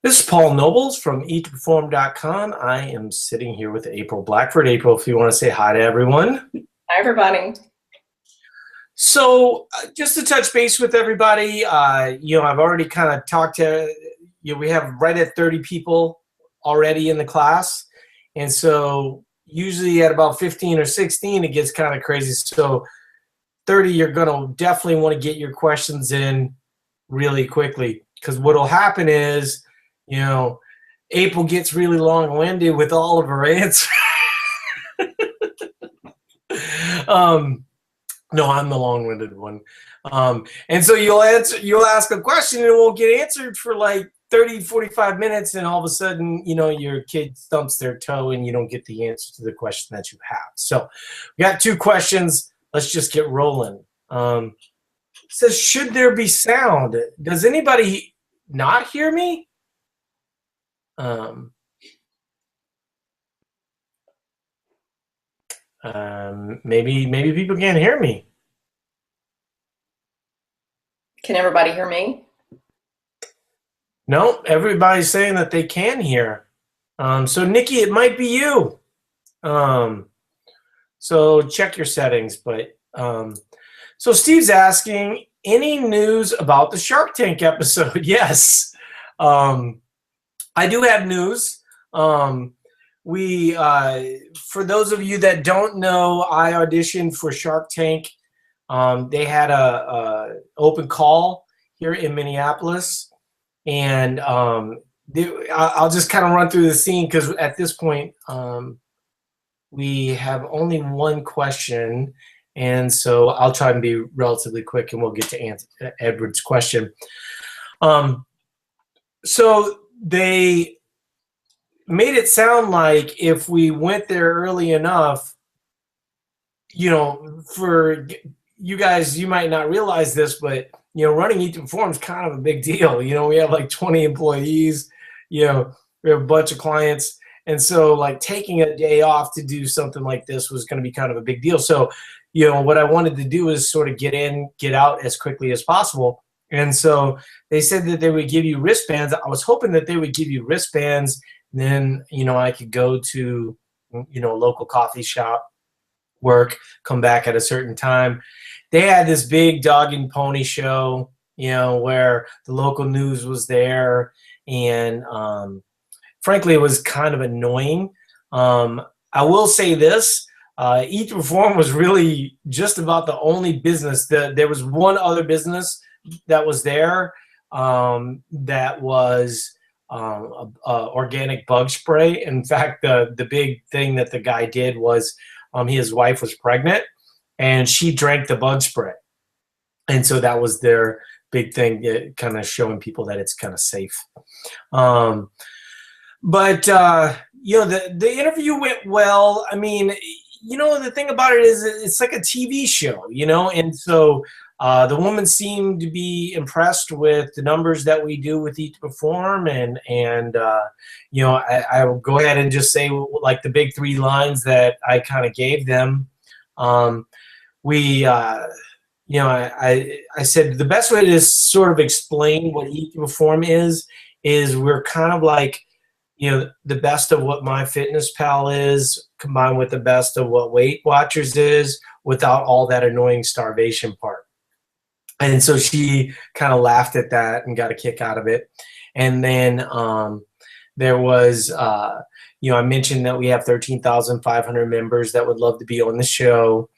This is Paul Nobles from ETP I am sitting here with April Blackford. April, if you want to say hi to everyone. Hi, everybody. So just to touch base with everybody, I've already kind of talked to, we have right at 30 people already in the class. And so usually at about 15 or 16, it gets kind of crazy. So 30, you're going to definitely want to get your questions in really quickly, because what will happen is, April gets really long-winded with all of her answers. No, I'm the long-winded one. And so you'll ask a question and it won't get answered for like 30, 45 minutes, and all of a sudden, your kid stumps their toe and you don't get the answer to the question that you have. So we got two questions. Let's just get rolling. It says, should there be sound? Does anybody not hear me? Maybe people can't hear me. Can everybody hear me? No, everybody's saying that they can hear. So Nikki, it might be you. So check your settings. But so Steve's asking, any news about the Shark Tank episode? Yes. I do have news. For those of you that don't know, I auditioned for Shark Tank. They had a open call here in Minneapolis, and I'll just kind of run through the scene, because at this point we have only one question, and so I'll try and be relatively quick, and we'll get to answer Edward's question. So they made it sound like if we went there early enough, for you guys, you might not realize this, but running ETP is kind of a big deal. We have like 20 employees, we have a bunch of clients, and so like taking a day off to do something like this was going to be kind of a big deal. So what I wanted to do is sort of get in, get out as quickly as possible. And so they said that they would give you wristbands. I was hoping that they would give you wristbands. Then, I could go to, a local coffee shop, work, come back at a certain time. They had this big dog and pony show, where the local news was there. And frankly, it was kind of annoying. I will say this. ETP was really just about the only business. There was one other business that was there, that was organic bug spray. In fact, the big thing that the guy did was his wife was pregnant and she drank the bug spray, and so that was their big thing, kind of showing people that it's kind of safe. But the interview went well. I mean, the thing about it is it's like a TV show, and so the woman seemed to be impressed with the numbers that we do with ETP, and I will go ahead and just say like the big three lines that I kind of gave them. I said the best way to sort of explain what ETP is we're kind of like, the best of what MyFitnessPal is combined with the best of what Weight Watchers is, without all that annoying starvation part. And so she kind of laughed at that and got a kick out of it. And then there was, I mentioned that we have 13,500 members that would love to be on the show.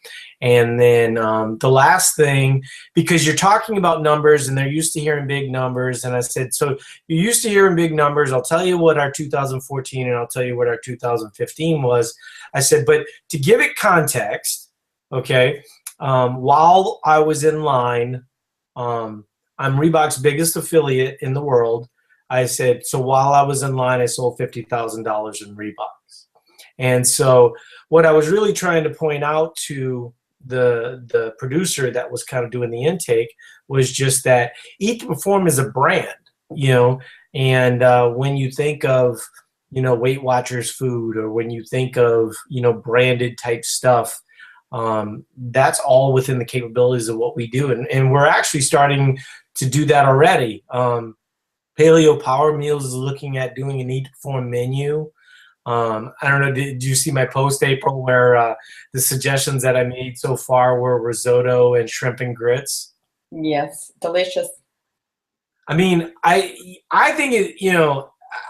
And then the last thing, because you're talking about numbers and they're used to hearing big numbers, and I said, so you're used to hearing big numbers. I'll tell you what our 2014 and I'll tell you what our 2015 was. I said, but to give it context, okay, while I was in line, I'm Reebok's biggest affiliate in the world. I said, so while I was in line, I sold $50,000 in Reeboks. And so what I was really trying to point out to the producer that was kind of doing the intake was just that ETP is a brand, and when you think of, Weight Watchers food, or when you think of, branded type stuff, that's all within the capabilities of what we do. And we're actually starting to do that already. Paleo Power Meals is looking at doing an Eat to Perform menu. I don't know, did you see my post, April, where the suggestions that I made so far were risotto and shrimp and grits? Yes, delicious. I mean, I think it,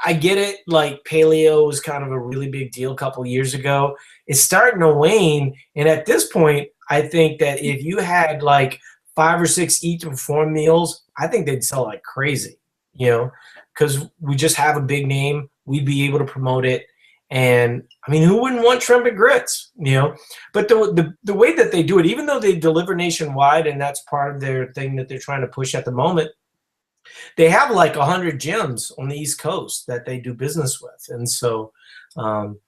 I get it. Like paleo was kind of a really big deal a couple of years ago. It's starting to wane, and at this point, I think that if you had like 5 or 6 Eat to Perform meals, I think they'd sell like crazy. Because we just have a big name, we'd be able to promote it, and I mean, who wouldn't want shrimp and grits? But the way that they do it, even though they deliver nationwide, and that's part of their thing that they're trying to push at the moment, they have like 100 gyms on the East Coast that they do business with, and um,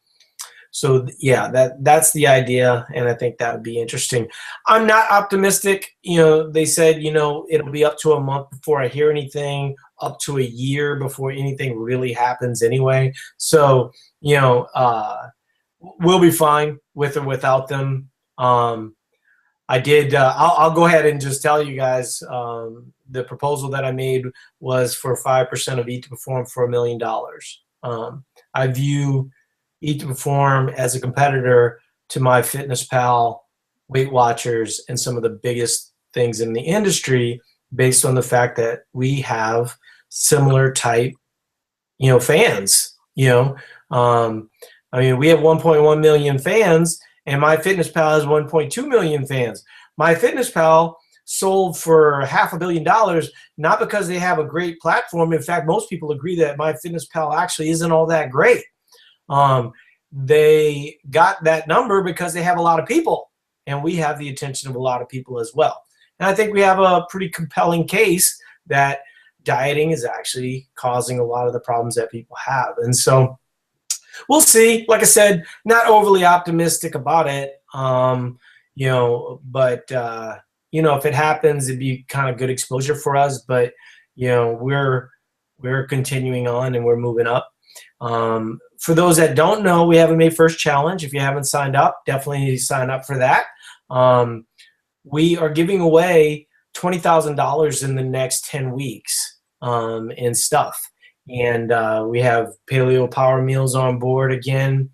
yeah, that's the idea, and I think that would be interesting. I'm not optimistic. They said it'll be up to a month before I hear anything, up to a year before anything really happens anyway. So we'll be fine with or without them. I did. I'll go ahead and just tell you guys the proposal that I made was for 5% of Eat to Perform for $1 million. I view Eat to Perform as a competitor to MyFitnessPal, Weight Watchers, and some of the biggest things in the industry, based on the fact that we have similar type, fans. I mean, we have 1.1 million fans, and MyFitnessPal has 1.2 million fans. MyFitnessPal sold for $500 million, not because they have a great platform. In fact, most people agree that MyFitnessPal actually isn't all that great. They got that number because they have a lot of people, and we have the attention of a lot of people as well. And I think we have a pretty compelling case that dieting is actually causing a lot of the problems that people have. And so we'll see. Like I said, not overly optimistic about it. But if it happens, it'd be kind of good exposure for us. But we're continuing on and we're moving up. For those that don't know, we have a May 1st challenge. If you haven't signed up, definitely sign up for that. We are giving away $20,000 in the next 10 weeks in stuff. And we have Paleo Power Meals on board again.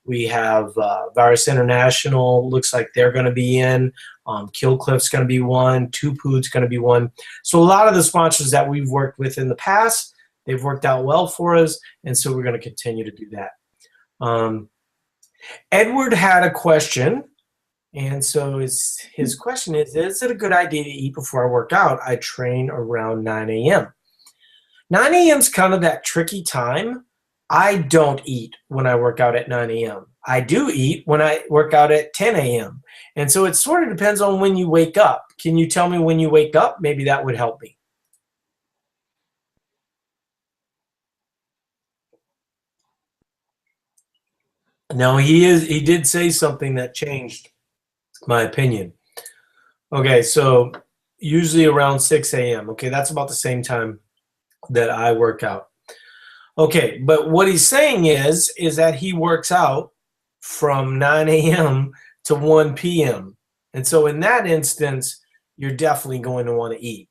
We have Virus International, looks like they're going to be in. Killcliff's going to be one. Two Pood's going to be one. So a lot of the sponsors that we've worked with in the past, they've worked out well for us, and so we're going to continue to do that. Edward had a question, and so his question is it a good idea to eat before I work out? I train around 9 a.m. 9 a.m. is kind of that tricky time. I don't eat when I work out at 9 a.m. I do eat when I work out at 10 a.m. And so it sort of depends on when you wake up. Can you tell me when you wake up? Maybe that would help me. No, he did say something that changed my opinion. Okay, so usually around 6 a.m. Okay, that's about the same time that I work out. Okay, but what he's saying is that he works out from 9 a.m. to 1 p.m. And so in that instance, you're definitely going to want to eat.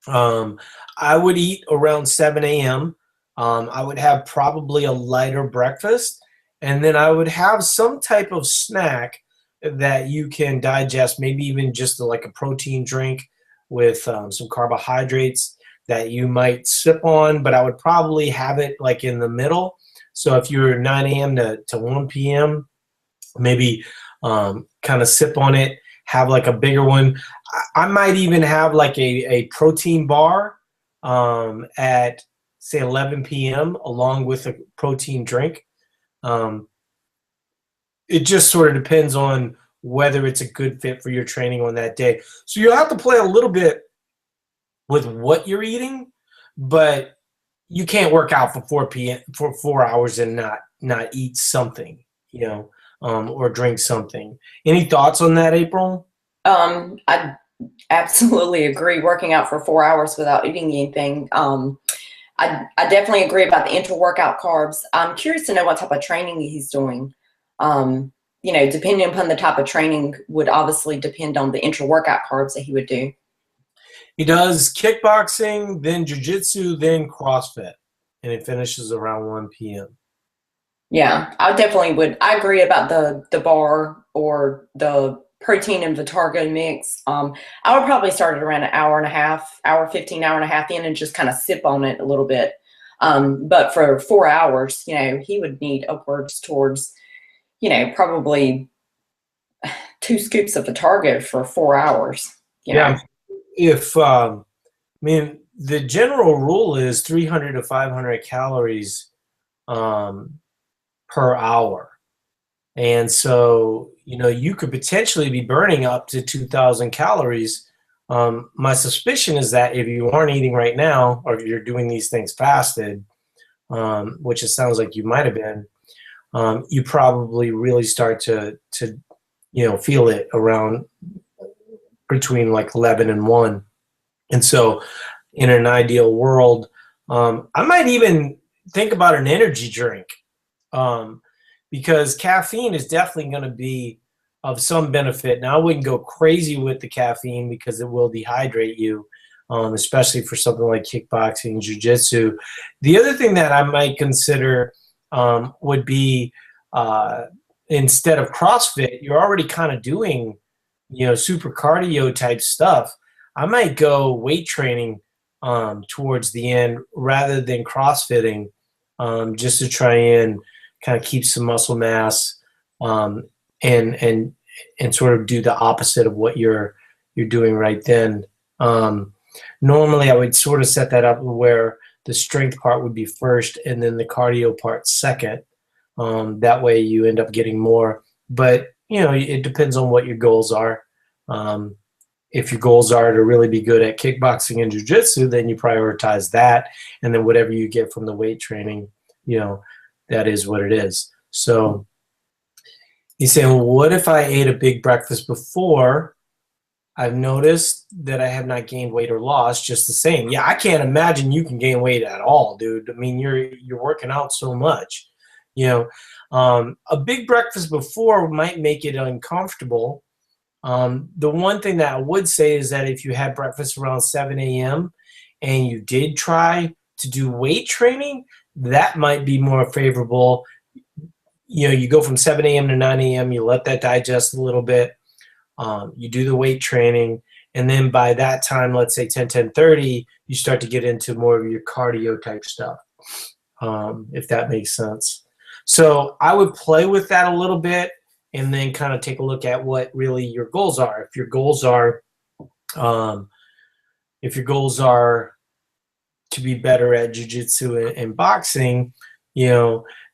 I would eat around 7 a.m. I would have probably a lighter breakfast, and then I would have some type of snack that you can digest, maybe even just like a protein drink with some carbohydrates that you might sip on, but I would probably have it like in the middle. So if you're 9 a.m. to 1 p.m., maybe kind of sip on it, have like a bigger one. I might even have like a protein bar at, say, 11 p.m. along with a protein drink. It just sort of depends on whether it's a good fit for your training on that day. So you'll have to play a little bit with what you're eating, but you can't work out for 4 p.m. for 4 hours and not eat something, or drink something. Any thoughts on that, April? I absolutely agree. Working out for 4 hours without eating anything. I definitely agree about the intra-workout carbs. I'm curious to know what type of training he's doing. Depending upon the type of training would obviously depend on the intra-workout carbs that he would do. He does kickboxing, then jiu-jitsu, then CrossFit, and it finishes around 1 p.m. Yeah, I definitely would. I agree about the bar or the protein and Vitargo mix. I would probably start at around an hour and a half, hour 15, hour and a half in, and just kind of sip on it a little bit. But for 4 hours, he would need upwards towards, probably 2 scoops of Vitargo for 4 hours. Yeah, if I mean, the general rule is 300 to 500 calories per hour. And so, you could potentially be burning up to 2,000 calories. My suspicion is that if you aren't eating right now, or you're doing these things fasted, which it sounds like you might have been, you probably really start to feel it around between like 11 and 1. And so in an ideal world, I might even think about an energy drink, because caffeine is definitely going to be of some benefit. Now, I wouldn't go crazy with the caffeine because it will dehydrate you, especially for something like kickboxing, jiu-jitsu. The other thing that I might consider would be, instead of CrossFit, you're already kind of doing, super cardio type stuff. I might go weight training towards the end rather than CrossFitting, just to try and kind of keep some muscle mass, and sort of do the opposite of what you're doing right then. Normally, I would sort of set that up where the strength part would be first, and then the cardio part second. That way, you end up getting more. But it depends on what your goals are. If your goals are to really be good at kickboxing and jiu-jitsu, then you prioritize that, and then whatever you get from the weight training, that is what it is. So he's saying, well, what if I ate a big breakfast before? I've noticed that I have not gained weight or lost just the same. Yeah, I can't imagine you can gain weight at all, dude. I mean, you're working out so much. A big breakfast before might make it uncomfortable. The one thing that I would say is that if you had breakfast around 7 a.m. and you did try to do weight training, that might be more favorable. You go from 7 a.m. to 9 a.m., you let that digest a little bit. You do the weight training, and then by that time, let's say 10:30, you start to get into more of your cardio type stuff, if that makes sense. So I would play with that a little bit, and then kind of take a look at what really your goals are. If your goals are to be better at jiu-jitsu and boxing,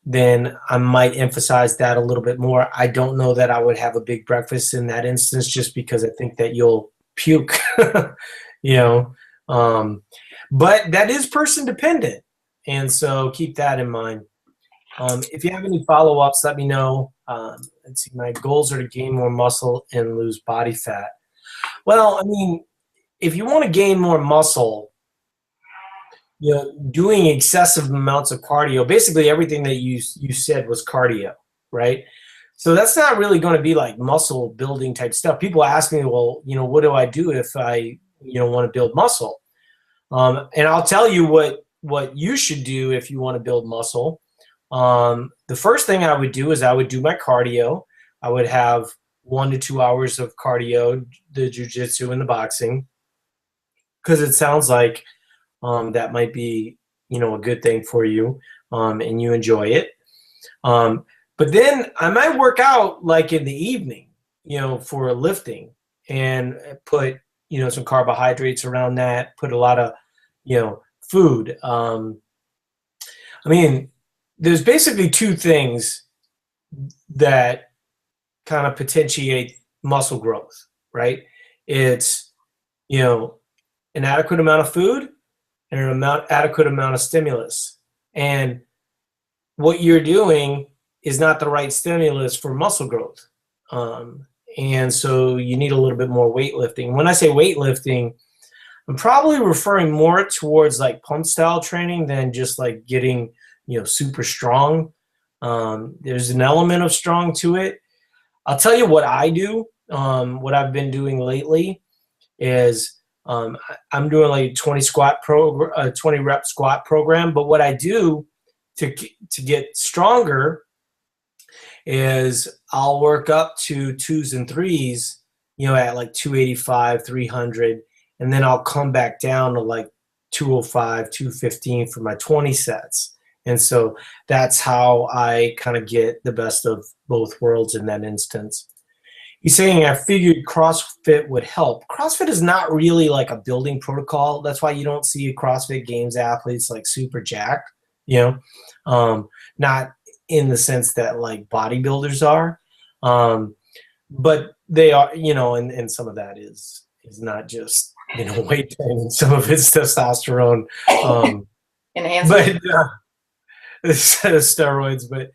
then I might emphasize that a little bit more. I don't know that I would have a big breakfast in that instance, just because I think that you'll puke, but that is person dependent. And so keep that in mind. If you have any follow-ups, let me know. Let's see, my goals are to gain more muscle and lose body fat. Well, I mean, if you want to gain more muscle, doing excessive amounts of cardio, basically everything that you said was cardio, right? So that's not really going to be like muscle building type stuff. People ask me, well, what do I do if I, want to build muscle? And I'll tell you what you should do if you want to build muscle. The first thing I would do is I would do my cardio. I would have 1 to 2 hours of cardio, the jiu-jitsu and the boxing, because it sounds like that might be, a good thing for you, and you enjoy it. But then I might work out like in the evening, for lifting, and put, some carbohydrates around that, put a lot of, food. I mean, there's basically two things that kind of potentiate muscle growth, right? It's, an adequate amount of food and an adequate amount of stimulus. And what you're doing is not the right stimulus for muscle growth. And so you need a little bit more weightlifting. When I say weightlifting, I'm probably referring more towards like pump style training than just like getting, super strong. There's an element of strong to it. I'll tell you what I do. What I've been doing lately is I'm doing like 20 rep squat program. But what I do to get stronger is I'll work up to twos and threes, at like 285, 300, and then I'll come back down to like 205, 215 for my 20 sets. And so that's how I kind of get the best of both worlds in that instance. He's saying, I figured CrossFit would help. CrossFit is not really like a building protocol. That's why you don't see CrossFit Games athletes like super jacked, not in the sense that like bodybuilders are. But they are, and some of that is not just, weight training. Some of it's testosterone. Enhancement. But instead of steroids, but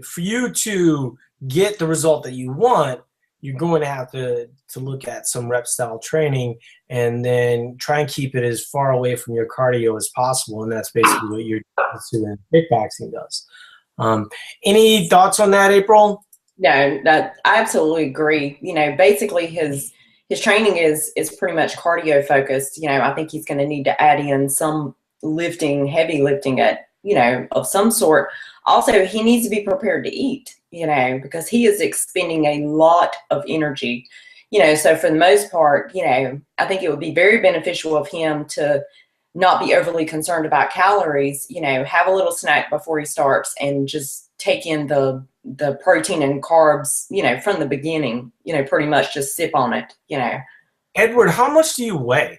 for you to get the result that you want, you're going to have to look at some rep style training and then try and keep it as far away from your cardio as possible. And that's basically what your kickboxing does. Any thoughts on that, April? No, that I absolutely agree. Basically his training is pretty much cardio focused. I think he's going to need to add in some lifting, heavy lifting of some sort. Also, he needs to be prepared to eat, because he is expending a lot of energy, so for the most part, I think it would be very beneficial of him to not be overly concerned about calories, have a little snack before he starts and just take in the protein and carbs, from the beginning, pretty much just sip on it, Edward, how much do you weigh?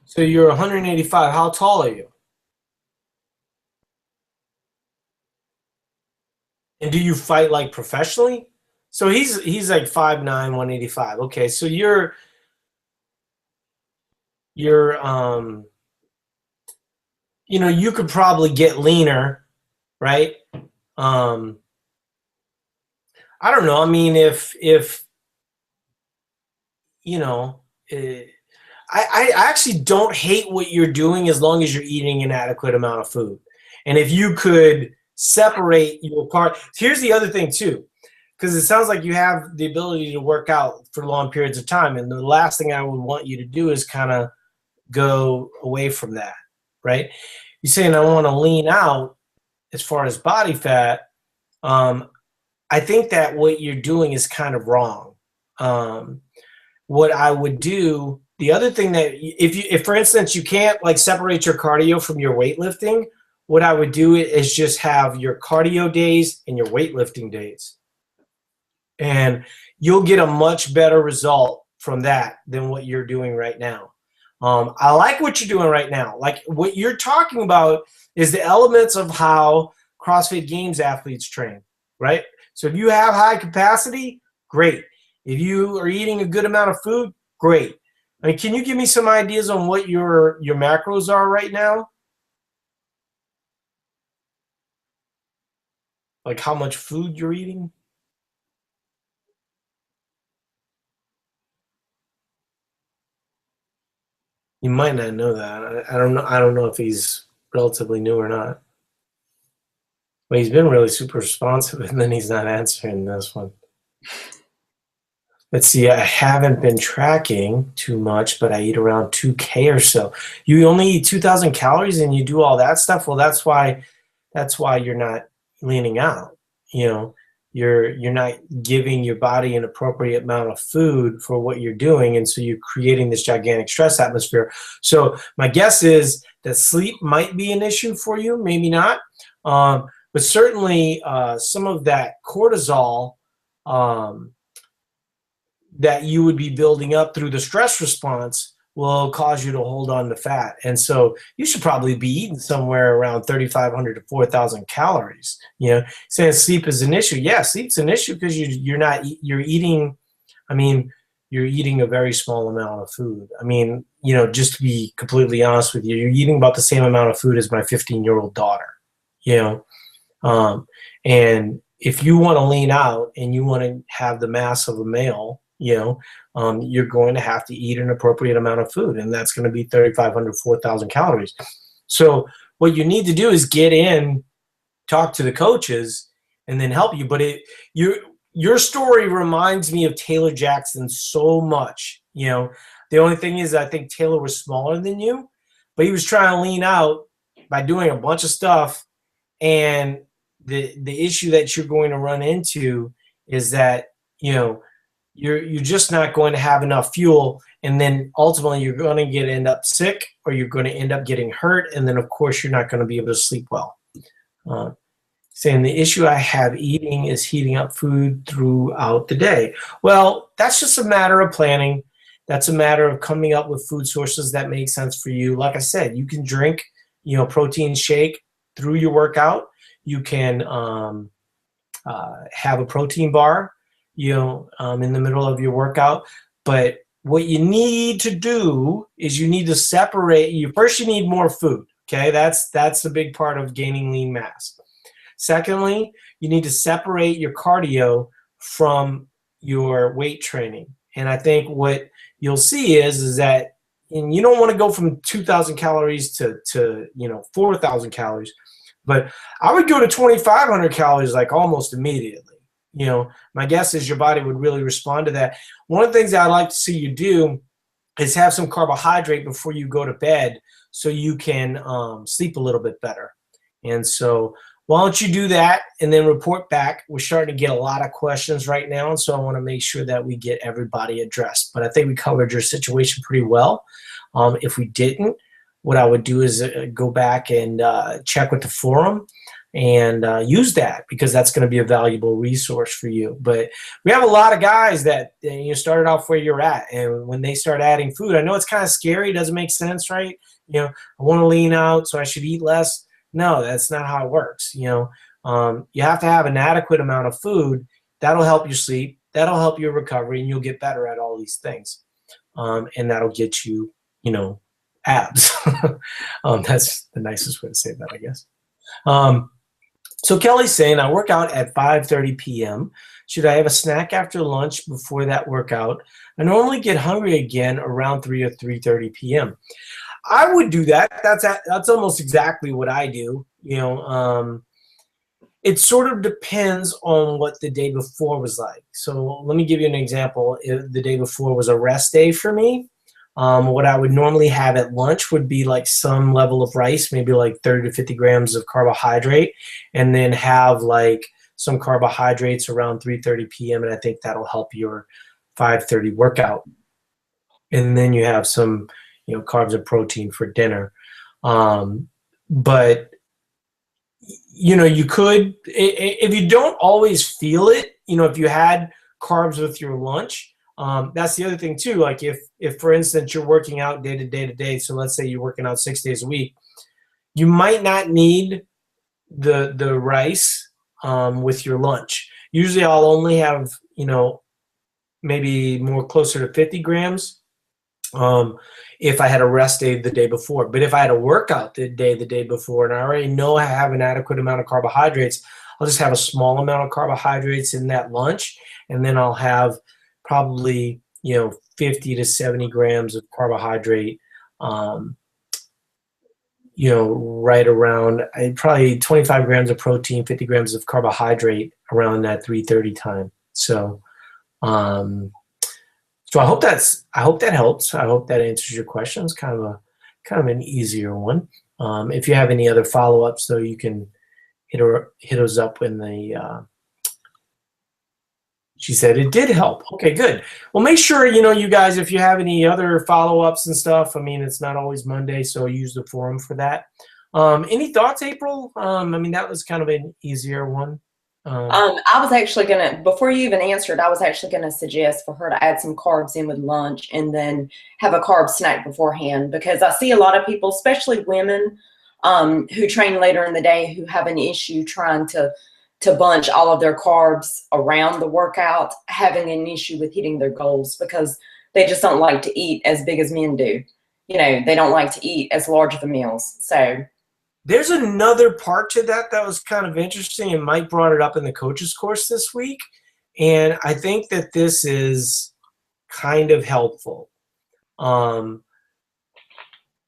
So you're 185. How tall are you? And do you fight like professionally? So he's like 5'9", 185. Okay, so you're you could probably get leaner, right? I don't know. I mean, if I actually don't hate what you're doing as long as you're eating an adequate amount of food. And if you could separate your carbs. Here's the other thing too, because it sounds like you have the ability to work out for long periods of time. And the last thing I would want you to do is kind of go away from that, right? You're saying I want to lean out as far as body fat. I think that what you're doing is kind of wrong. What I would do, the other thing that if for instance you can't like separate your cardio from your weightlifting, what I would do is just have your cardio days and your weightlifting days, and you'll get a much better result from that than what you're doing right now. I like what you're doing right now. Like what you're talking about is the elements of how CrossFit Games athletes train, right? So if you have high capacity, great. If you are eating a good amount of food, great. I mean, can you give me some ideas on what your macros are right now? Like how much food you're eating? You might not know that. I don't know. I don't know if he's relatively new or not. But he's been really super responsive, and then he's not answering this one. Let's see. I haven't been tracking too much, but I eat around 2K or so. You only eat 2,000 calories, and you do all that stuff. Well, that's why you're not leaning out. You're not giving your body an appropriate amount of food for what you're doing, and so you're creating this gigantic stress atmosphere. So my guess is that sleep might be an issue for you, maybe not, but certainly some of that cortisol that you would be building up through the stress response will cause you to hold on to fat. And so you should probably be eating somewhere around 3,500 to 4,000 calories. Saying sleep is an issue. Yeah, sleep's an issue because you're eating a very small amount of food. I mean, just to be completely honest with you, you're eating about the same amount of food as my 15-year-old daughter, and if you want to lean out and you want to have the mass of a male, you're going to have to eat an appropriate amount of food, and that's going to be 3,500, 4,000 calories. So what you need to do is get in, talk to the coaches, and then help you. But your story reminds me of Taylor Jackson so much. You know, the only thing is I think Taylor was smaller than you, but he was trying to lean out by doing a bunch of stuff. And the issue that you're going to run into is that, you know, you're just not going to have enough fuel, and then ultimately you're going to end up sick, or you're going to end up getting hurt, and then of course you're not going to be able to sleep well. Saying the issue I have eating is heating up food throughout the day. Well, that's just a matter of planning. That's a matter of coming up with food sources that make sense for you. Like I said, you can drink, you know, protein shake through your workout. You can have a protein bar, you know, in the middle of your workout. But what you need to do is you need to separate. First, you need more food. Okay, that's the big part of gaining lean mass. Secondly, you need to separate your cardio from your weight training. And I think what you'll see is that, and you don't want to go from 2,000 calories to 4,000 calories, but I would go to 2,500 calories like almost immediately. You know, my guess is your body would really respond to that. One of the things that I'd like to see you do is have some carbohydrate before you go to bed, so you can sleep a little bit better. And so why don't you do that and then report back? We're starting to get a lot of questions right now, and so I want to make sure that we get everybody addressed. But I think we covered your situation pretty well. If we didn't, what I would do is go back and check with the forum and use that, because that's going to be a valuable resource for you. But we have a lot of guys that started off where you're at, and when they start adding food, I know it's kind of scary. It doesn't make sense, right? You know, I want to lean out, so I should eat less. No, that's not how it works. You know, you have to have an adequate amount of food. That'll help you sleep. That'll help your recovery, and you'll get better at all these things. And that'll get you, you know, abs. That's the nicest way to say that, I guess. So Kelly's saying, I work out at 5:30 p.m. Should I have a snack after lunch before that workout? I normally get hungry again around 3 or 3:30 p.m. I would do that. That's almost exactly what I do. You know, it sort of depends on what the day before was like. So let me give you an example. If the day before was a rest day for me, what I would normally have at lunch would be like some level of rice, maybe like 30 to 50 grams of carbohydrate, and then have like some carbohydrates around 3:30 p.m. And I think that'll help your 5:30 workout. And then you have some, you know, carbs and protein for dinner. But you know, you could, if you don't always feel it, you know, if you had carbs with your lunch, that's the other thing too. Like if for instance, you're working out day to day, so let's say you're working out 6 days a week, you might not need the rice with your lunch. Usually I'll only have, you know, maybe more closer to 50 grams if I had a rest day the day before. But if I had a workout the day before, and I already know I have an adequate amount of carbohydrates, I'll just have a small amount of carbohydrates in that lunch, and then I'll have probably, you know, 50 to 70 grams of carbohydrate, you know, right around probably 25 grams of protein, 50 grams of carbohydrate around that 3:30 time. So, so I hope that helps. I hope that answers your questions. Kind of an easier one. If you have any other follow-ups, though, you can hit us up in the. She said it did help. Okay, good. Well, make sure, you know, you guys, if you have any other follow-ups and stuff. I mean, it's not always Monday, so use the forum for that. Any thoughts, April? I mean, that was kind of an easier one. I was actually gonna, before you even answered, I was actually gonna suggest for her to add some carbs in with lunch and then have a carb snack beforehand, because I see a lot of people, especially women, who train later in the day, who have an issue trying to bunch all of their carbs around the workout, having an issue with hitting their goals because they just don't like to eat as big as men do. You know, they don't like to eat as large of the meals. So there's another part to that was kind of interesting, and Mike brought it up in the coaches course this week, and I think that this is kind of helpful.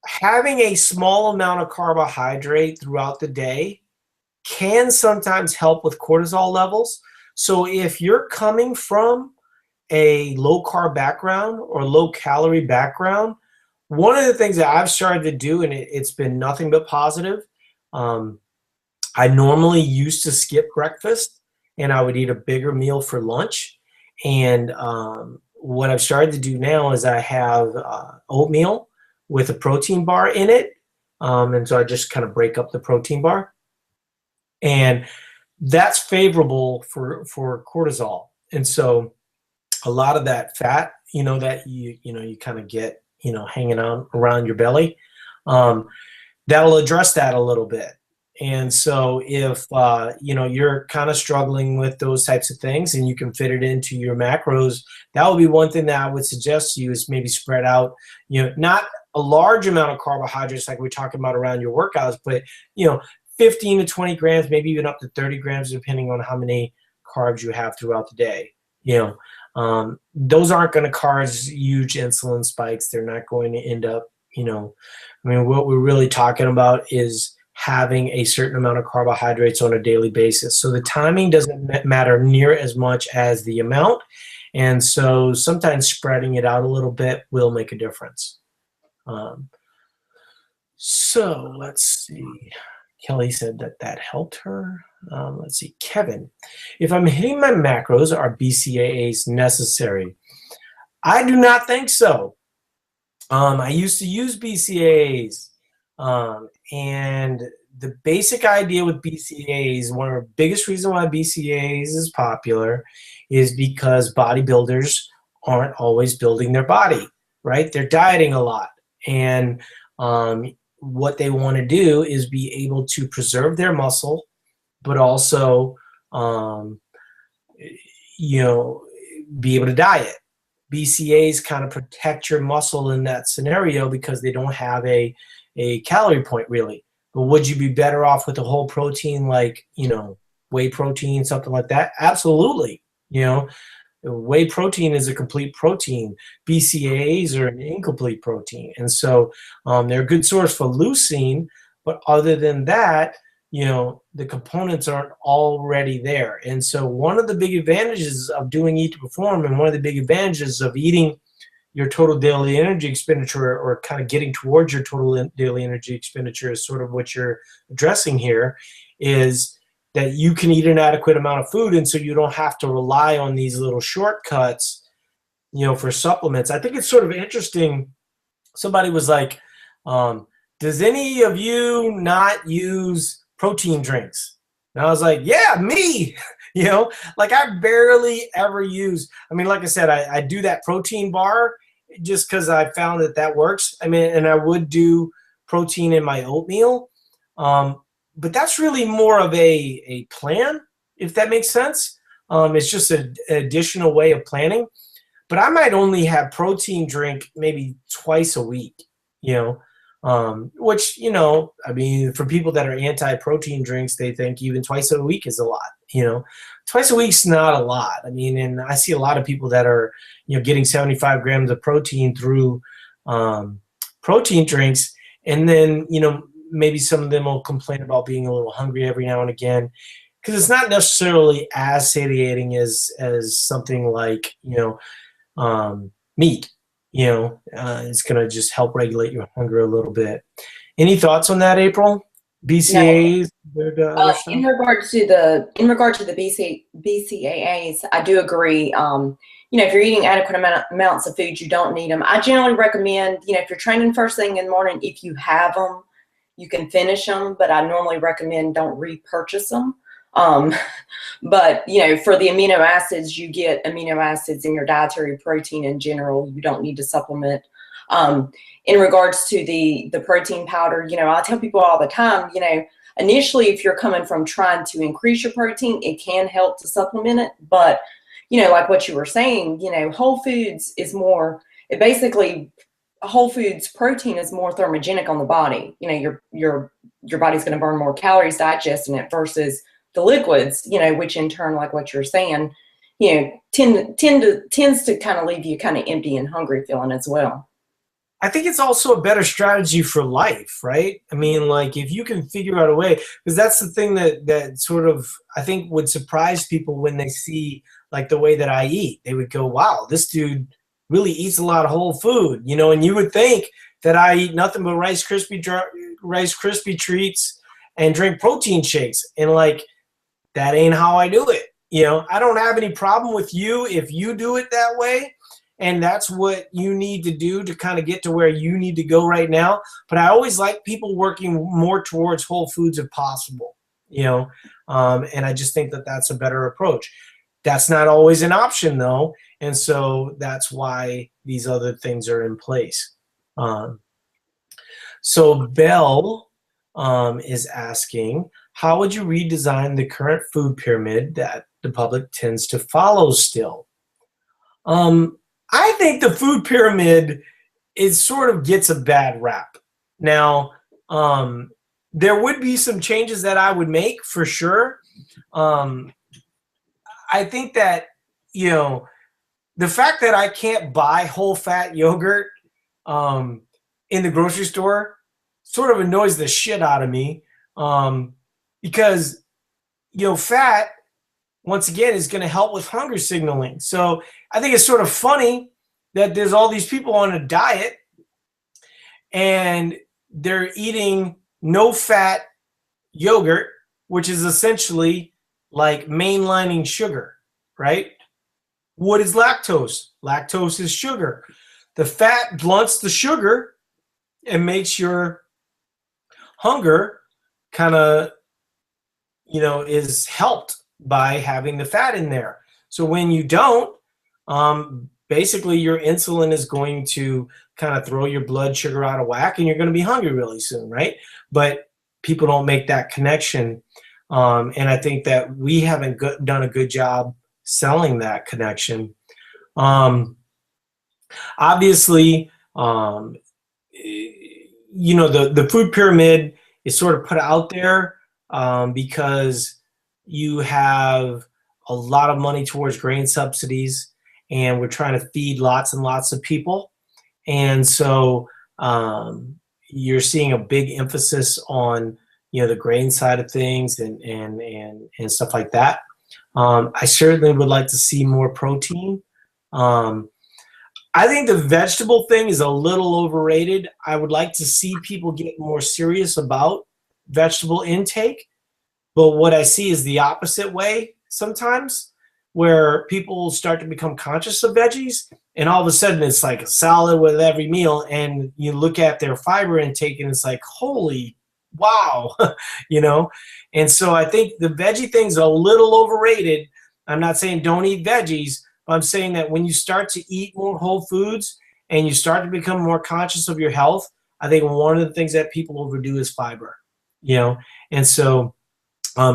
Having a small amount of carbohydrate throughout the day can sometimes help with cortisol levels. So if you're coming from a low carb background or low calorie background, one of the things that I've started to do, and it's been nothing but positive, I normally used to skip breakfast and I would eat a bigger meal for lunch. And what I've started to do now is I have oatmeal with a protein bar in it. And so I just kind of break up the protein bar. And that's favorable for cortisol. And so a lot of that fat, that you kind of get, hanging on around your belly, that'll address that a little bit. And so if, you're kind of struggling with those types of things and you can fit it into your macros, that would be one thing that I would suggest to you is maybe spread out, not a large amount of carbohydrates like we're talking about around your workouts, but, 15 to 20 grams, maybe even up to 30 grams, depending on how many carbs you have throughout the day. Those aren't going to cause huge insulin spikes. They're not going to end up, what we're really talking about is having a certain amount of carbohydrates on a daily basis. So the timing doesn't matter near as much as the amount. And so sometimes spreading it out a little bit will make a difference. So let's see. Kelly said that helped her. Let's see. Kevin, if I'm hitting my macros, are BCAAs necessary? I do not think so. I used to use BCAAs. And the basic idea with BCAAs, one of the biggest reasons why BCAAs is popular is because bodybuilders aren't always building their body, right? They're dieting a lot. And what they want to do is be able to preserve their muscle, but also, be able to diet. BCAAs kind of protect your muscle in that scenario because they don't have a calorie point really. But would you be better off with a whole protein like, whey protein, something like that? Absolutely. Whey protein is a complete protein. BCAAs are an incomplete protein. And so they're a good source for leucine, but other than that, the components aren't already there. And so one of the big advantages of doing Eat to Perform, and one of the big advantages of eating your total daily energy expenditure, or kind of getting towards your total daily energy expenditure, is sort of what you're addressing here, is that you can eat an adequate amount of food, and so you don't have to rely on these little shortcuts, for supplements. I think it's sort of interesting. Somebody was like, does any of you not use protein drinks? And I was like, yeah, me. Like I barely ever use, like I said, I do that protein bar just because I found that works. And I would do protein in my oatmeal. But that's really more of a plan, if that makes sense. It's just an additional way of planning. But I might only have protein drink maybe twice a week, which, for people that are anti-protein drinks, they think even twice a week is a lot, Twice a week's not a lot. And I see a lot of people that are, getting 75 grams of protein through protein drinks. And then, maybe some of them will complain about being a little hungry every now and again, because it's not necessarily as satiating as something like, meat. It's going to just help regulate your hunger a little bit. Any thoughts on that, April? BCAAs? In regard to the BCAAs, I do agree. If you're eating adequate amounts of food, you don't need them. I generally recommend, if you're training first thing in the morning, if you have them, you can finish them, but I normally recommend don't repurchase them. But for the amino acids, you get amino acids in your dietary protein in general. You don't need to supplement. In regards to the protein powder, I tell people all the time, initially, if you're coming from trying to increase your protein, it can help to supplement it. But, like what you were saying, whole foods is more, whole foods protein is more thermogenic on the body. Your body's going to burn more calories digesting it versus the liquids, which in turn, like what you're saying, tends to kind of leave you kind of empty and hungry feeling as well. I think it's also a better strategy for life, right? I mean, like if you can figure out a way, because that's the thing that sort of I think would surprise people when they see like the way that I eat. They would go, "Wow, this dude really eats a lot of whole food," you know. And you would think that I eat nothing but Rice Krispie treats and drink protein shakes, and like that ain't how I do it. You know, I don't have any problem with you if you do it that way. And that's what you need to do to kind of get to where you need to go right now. But I always like people working more towards whole foods if possible, you know, and I just think that that's a better approach. That's not always an option, though. And so that's why these other things are in place. Um, so Bell is asking, how would you redesign the current food pyramid that the public tends to follow still? I think the food pyramid is sort of gets a bad rap. Now, there would be some changes that I would make for sure. Um, I think that, you know, the fact that I can't buy whole fat yogurt um, in the grocery store sort of annoys the shit out of me because, you know, fat once again is going to help with hunger signaling. So I think it's sort of funny that there's all these people on a diet and they're eating no fat yogurt, which is essentially like mainlining sugar, right? What is lactose? Lactose is sugar. The fat blunts the sugar and makes your hunger kind of, you know, is helped by having the fat in there. So when you don't, basically your insulin is going to kind of throw your blood sugar out of whack and you're going to be hungry really soon, right? But people don't make that connection. And I think that we haven't done a good job selling that connection. Obviously, you know, the food pyramid is sort of put out there because you have a lot of money towards grain subsidies, and we're trying to feed lots and lots of people. And so you're seeing a big emphasis on, you know, the grain side of things and stuff like that. I certainly would like to see more protein. I think the vegetable thing is a little overrated. I would like to see people get more serious about vegetable intake. But what I see is the opposite way sometimes, where people start to become conscious of veggies, and all of a sudden it's like a salad with every meal, and you look at their fiber intake and it's like, holy wow, you know? And so I think the veggie thing's a little overrated. I'm not saying don't eat veggies, but I'm saying that when you start to eat more whole foods and you start to become more conscious of your health, I think one of the things that people overdo is fiber, you know? And so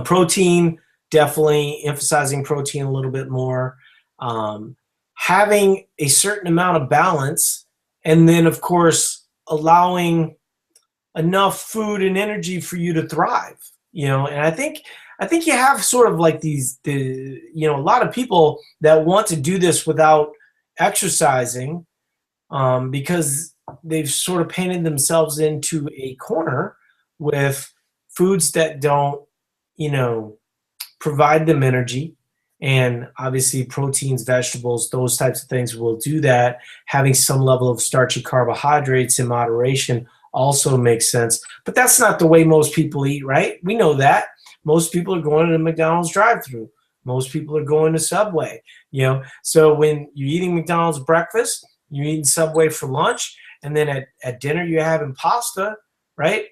protein, definitely emphasizing protein a little bit more. Having a certain amount of balance, and then of course allowing enough food and energy for you to thrive. You know, and I think you have sort of like you know, a lot of people that want to do this without exercising because they've sort of painted themselves into a corner with foods that don't, you know, provide them energy. And obviously proteins, vegetables, those types of things will do that. Having some level of starchy carbohydrates in moderation also makes sense. But that's not the way most people eat, right? We know that. Most people are going to the McDonald's drive-thru. Most people are going to Subway, you know. So when you're eating McDonald's breakfast, you're eating Subway for lunch, and then at dinner you're having pasta, right?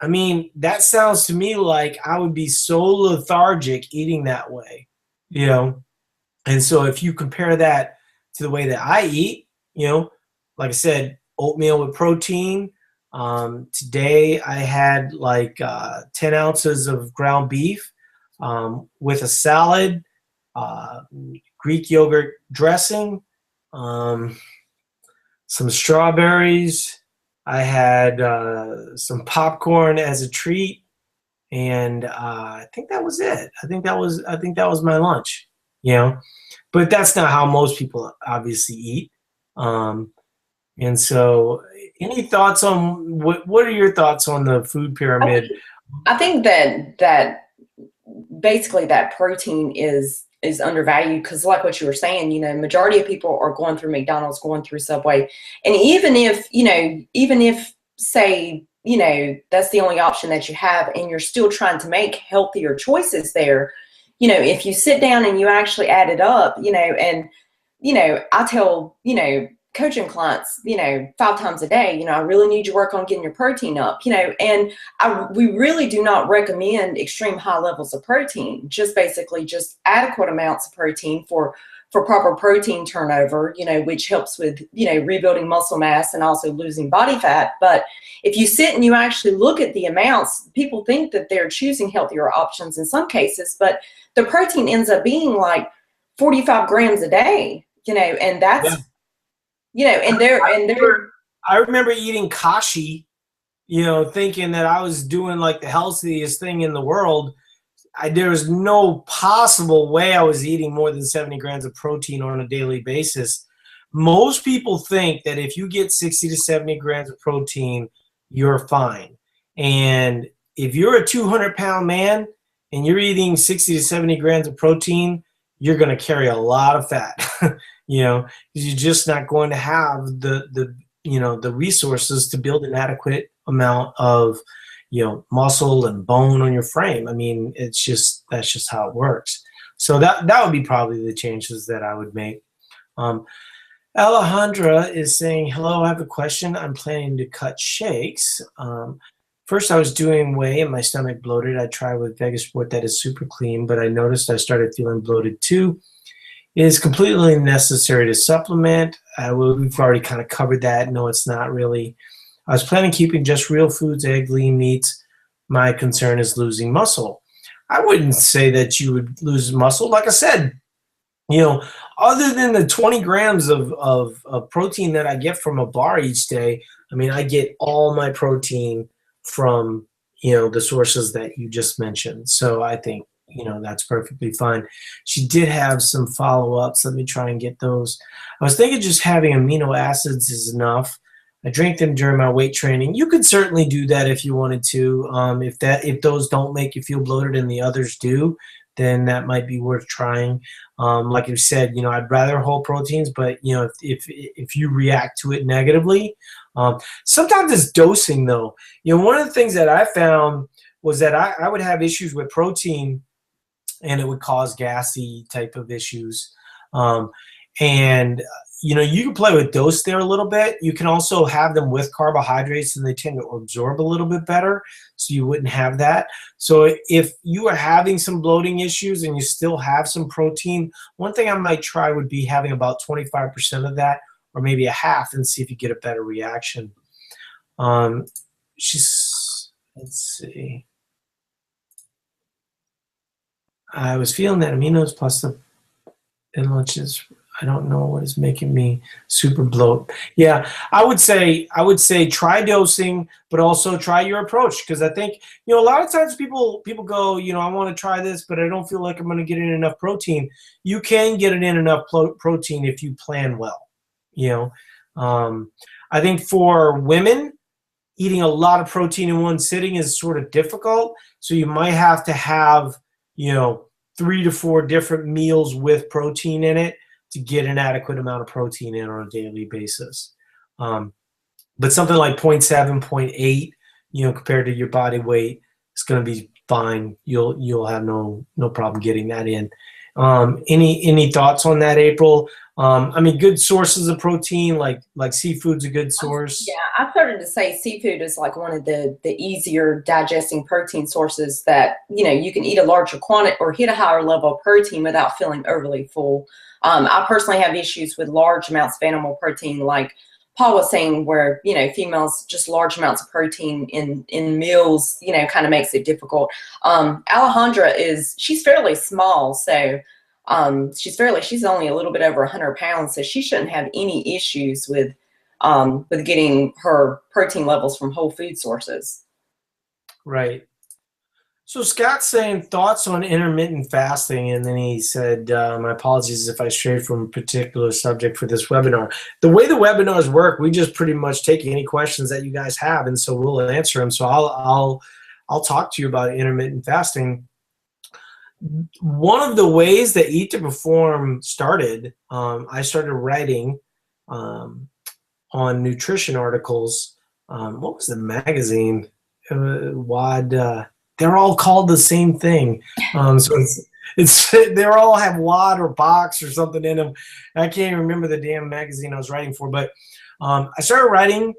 I mean, that sounds to me like I would be so lethargic eating that way, you know? And so if you compare that to the way that I eat, you know, like I said, oatmeal with protein. Today I had like 10 ounces of ground beef with a salad, Greek yogurt dressing, some strawberries. I had some popcorn as a treat, and I think that was it. I think that was my lunch. You know, but that's not how most people obviously eat. And so, any thoughts on what are your thoughts on the food I pyramid? think, I think that basically that protein is undervalued because like what you were saying, majority of people are going through McDonald's, going through Subway, and even if say that's the only option that you have and you're still trying to make healthier choices there, if you sit down and you actually add it up, and I tell coaching clients 5 times a day, I really need you to work on getting your protein up, and we really do not recommend extreme high levels of protein, just basically just adequate amounts of protein for proper protein turnover, which helps with, rebuilding muscle mass and also losing body fat. But if you sit and you actually look at the amounts, people think that they're choosing healthier options in some cases, but the protein ends up being like 45 grams a day, and Yeah, that's, and they're I remember eating kashi, thinking that I was doing like the healthiest thing in the world. There was no possible way I was eating more than 70 grams of protein on a daily basis. Most people think that if you get 60 to 70 grams of protein, you're fine. And if you're a 200-pound man and you're eating 60 to 70 grams of protein, you're going to carry a lot of fat, because you're just not going to have the resources to build an adequate amount of muscle and bone on your frame. I mean, that's just how it works. So that would be probably the changes that I would make. Um, Alejandra is saying, hello, I have a question. I'm planning to cut shakes. First, I was doing whey and my stomach bloated. I tried with Vegasport that is super clean, but I noticed I started feeling bloated too. It is completely necessary to supplement. We've already kind of covered that. No, it's not really. I was planning keeping just real foods, egg, lean meats. My concern is losing muscle. I wouldn't say that you would lose muscle. Like I said, other than the 20 grams of protein that I get from a bar each day, I mean, I get all my protein from, the sources that you just mentioned. So I think, that's perfectly fine. She did have some follow-ups. Let me try and get those. I was thinking just having amino acids is enough. I drink them during my weight training. You could certainly do that if you wanted to. If those don't make you feel bloated and the others do, then that might be worth trying. Like you said, I'd rather whole proteins, but if you react to it negatively, sometimes it's dosing though. One of the things that I found was that I would have issues with protein, and it would cause gassy type of issues. And you can play with dose there a little bit. You can also have them with carbohydrates, and they tend to absorb a little bit better, so you wouldn't have that. So if you are having some bloating issues and you still have some protein, one thing I might try would be having about 25% of that, or maybe a half, and see if you get a better reaction. Let's see. I was feeling that aminos plus the lunches. I don't know what is making me super bloat. Yeah, I would say try dosing, but also try your approach, because I think a lot of times people go, I want to try this, but I don't feel like I'm going to get in enough protein. You can get it in enough protein if you plan well. I think for women, eating a lot of protein in one sitting is sort of difficult. So you might have to have 3 to 4 different meals with protein in it to get an adequate amount of protein in on a daily basis. But something like 0.7, 0.8, compared to your body weight, is going to be fine. You'll have no problem getting that in. Any thoughts on that, April? I mean, good sources of protein, like seafood's a good source. Yeah, I started to say seafood is like one of the easier digesting protein sources that, you can eat a larger quantity or hit a higher level of protein without feeling overly full. I personally have issues with large amounts of animal protein, like Paul was saying, where, females, just large amounts of protein in meals, kind of makes it difficult. Alejandra she's fairly small, so she's only a little bit over 100 pounds, so she shouldn't have any issues with getting her protein levels from whole food sources. Right. So Scott's saying thoughts on intermittent fasting, and then he said, "My apologies if I strayed from a particular subject for this webinar." The way the webinars work, we just pretty much take any questions that you guys have, and so we'll answer them. So I'll talk to you about intermittent fasting. One of the ways that Eat to Perform started, I started writing on nutrition articles. What was the magazine? WAD. They're all called the same thing. So it's they all have WAD or box or something in them. I can't even remember the damn magazine I was writing for, but I started writing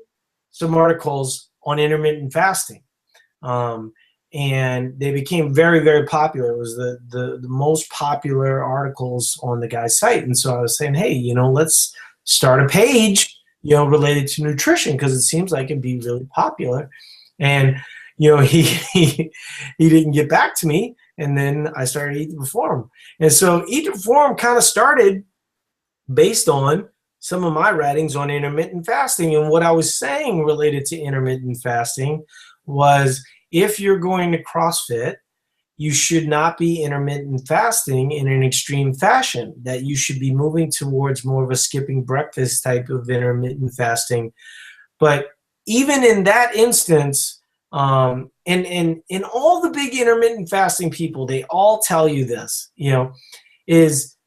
some articles on intermittent fasting. And they became very, very popular. It was the most popular articles on the guy's site. And so I was saying, hey, let's start a page, related to nutrition, because it seems like it'd be really popular. And he didn't get back to me, and then I started Eat to Perform. And so Eat to Perform kind of started based on some of my writings on intermittent fasting. And what I was saying related to intermittent fasting was, if you're going to CrossFit, you should not be intermittent fasting in an extreme fashion, that you should be moving towards more of a skipping breakfast type of intermittent fasting. But even in that instance, and in all the big intermittent fasting people, they all tell you this, is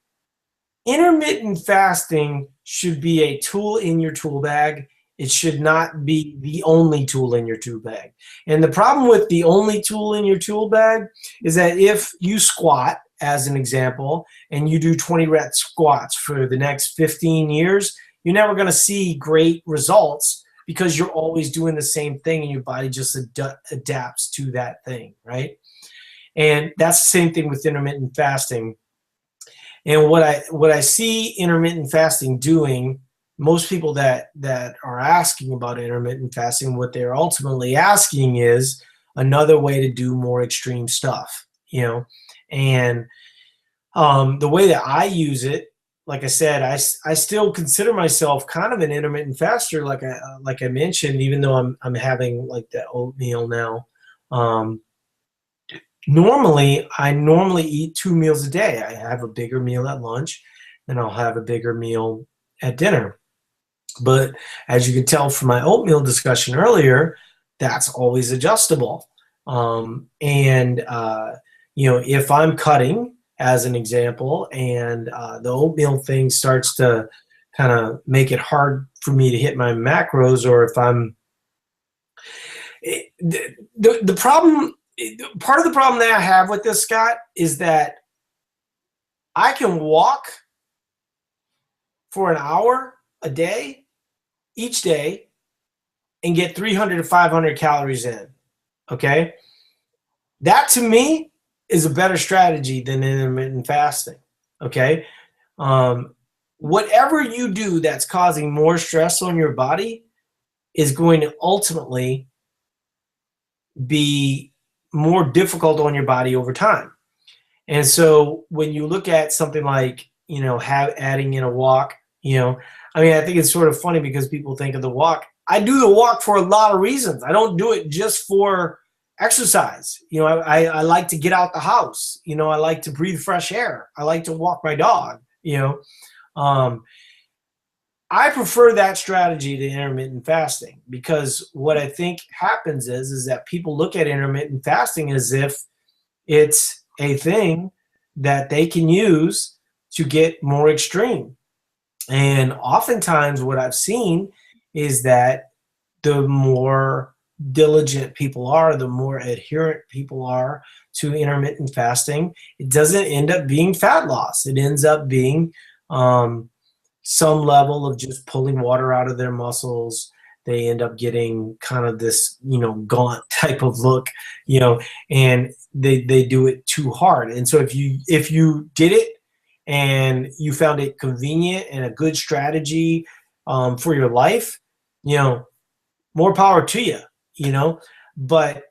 intermittent fasting should be a tool in your tool bag. It should not be the only tool in your tool bag. And the problem with the only tool in your tool bag is that if you squat, as an example, and you do 20 rep squats for the next 15 years, you're never going to see great results, because you're always doing the same thing and your body just adapts to that thing, right? And that's the same thing with intermittent fasting. And what I see intermittent fasting doing, most people that are asking about intermittent fasting, what they're ultimately asking is another way to do more extreme stuff, And the way that I use it, like I said, I still consider myself kind of an intermittent faster, like I mentioned, even though I'm having like that oatmeal now. I normally eat 2 meals a day. I have a bigger meal at lunch, and I'll have a bigger meal at dinner. But as you can tell from my oatmeal discussion earlier, that's always adjustable. If I'm cutting, as an example, and the oatmeal thing starts to kind of make it hard for me to hit my macros, or if I'm the problem, part of the problem that I have with this, Scott, is that I can walk for an hour a day, each day, and get 300 to 500 calories in. Okay, that to me is a better strategy than intermittent fasting. Okay, whatever you do that's causing more stress on your body is going to ultimately be more difficult on your body over time. And so when you look at something like, adding in a walk, I think it's sort of funny because people think of the walk. I do the walk for a lot of reasons. I don't do it just for exercise. I like to get out the house. I like to breathe fresh air. I like to walk my dog. I prefer that strategy to intermittent fasting, because what I think happens is that people look at intermittent fasting as if it's a thing that they can use to get more extreme. And oftentimes what I've seen is that the more diligent people are, the more adherent people are to intermittent fasting, it doesn't end up being fat loss. It ends up being some level of just pulling water out of their muscles. They end up getting kind of this, gaunt type of look, and they do it too hard. And so if you did it and you found it convenient and a good strategy for your life, more power to you, but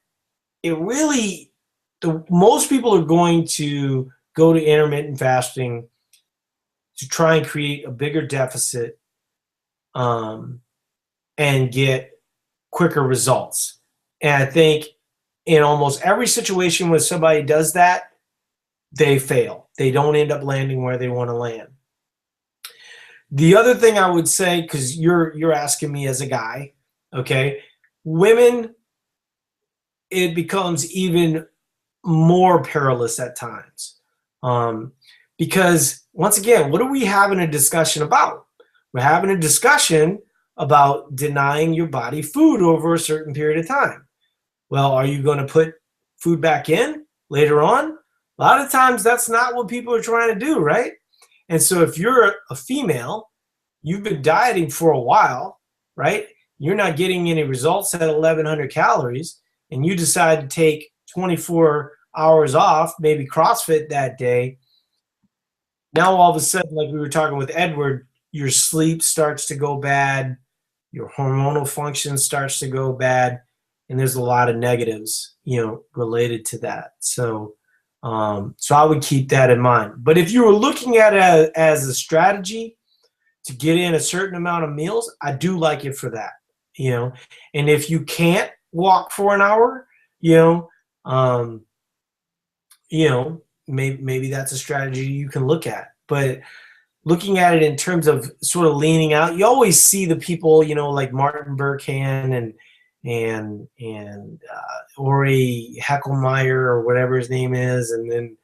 it really, most people are going to go to intermittent fasting to try and create a bigger deficit and get quicker results. And I think in almost every situation where somebody does that, they fail. They don't end up landing where they want to land. The other thing I would say, because you're asking me as a guy, okay, women, it becomes even more perilous at times. Because once again, what are we having a discussion about? We're having a discussion about denying your body food over a certain period of time. Well, are you going to put food back in later on? A lot of times that's not what people are trying to do, right? And so if you're a female, you've been dieting for a while, right? You're not getting any results at 1,100 calories, and you decide to take 24 hours off, maybe CrossFit that day. Now all of a sudden, like we were talking with Edward, your sleep starts to go bad, your hormonal function starts to go bad, and there's a lot of negatives, related to that. So I would keep that in mind. But if you were looking at it as a strategy to get in a certain amount of meals, I do like it for that, And if you can't walk for an hour, maybe that's a strategy you can look at. But looking at it in terms of sort of leaning out, you always see the people, like Martin Burkhan and Ori Heckelmeyer or whatever his name is, and then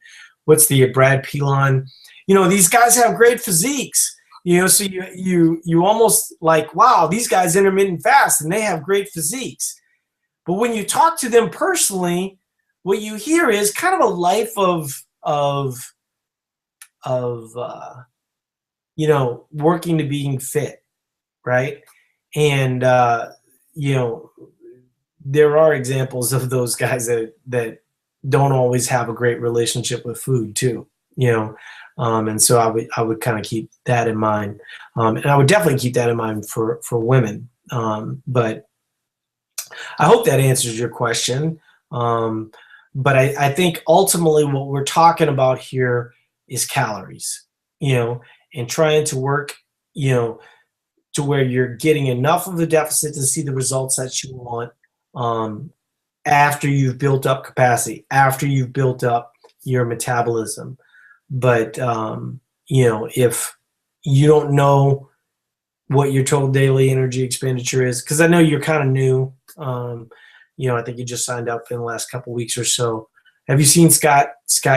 what's the Brad Pilon. These guys have great physiques. So you almost like, wow, these guys intermittent fast and they have great physiques. But when you talk to them personally, what you hear is kind of a life of working to being fit, right? And there are examples of those guys that don't always have a great relationship with food too, and so I would kind of keep that in mind, and I would definitely keep that in mind for women. But I hope that answers your question. But I think ultimately what we're talking about here is calories, and trying to work, to where you're getting enough of a deficit to see the results that you want, after you've built up capacity, after you've built up your metabolism. But, if you don't know what your total daily energy expenditure is, because I know you're kind of new, I think you just signed up in the last couple of weeks or so. Have you seen Scott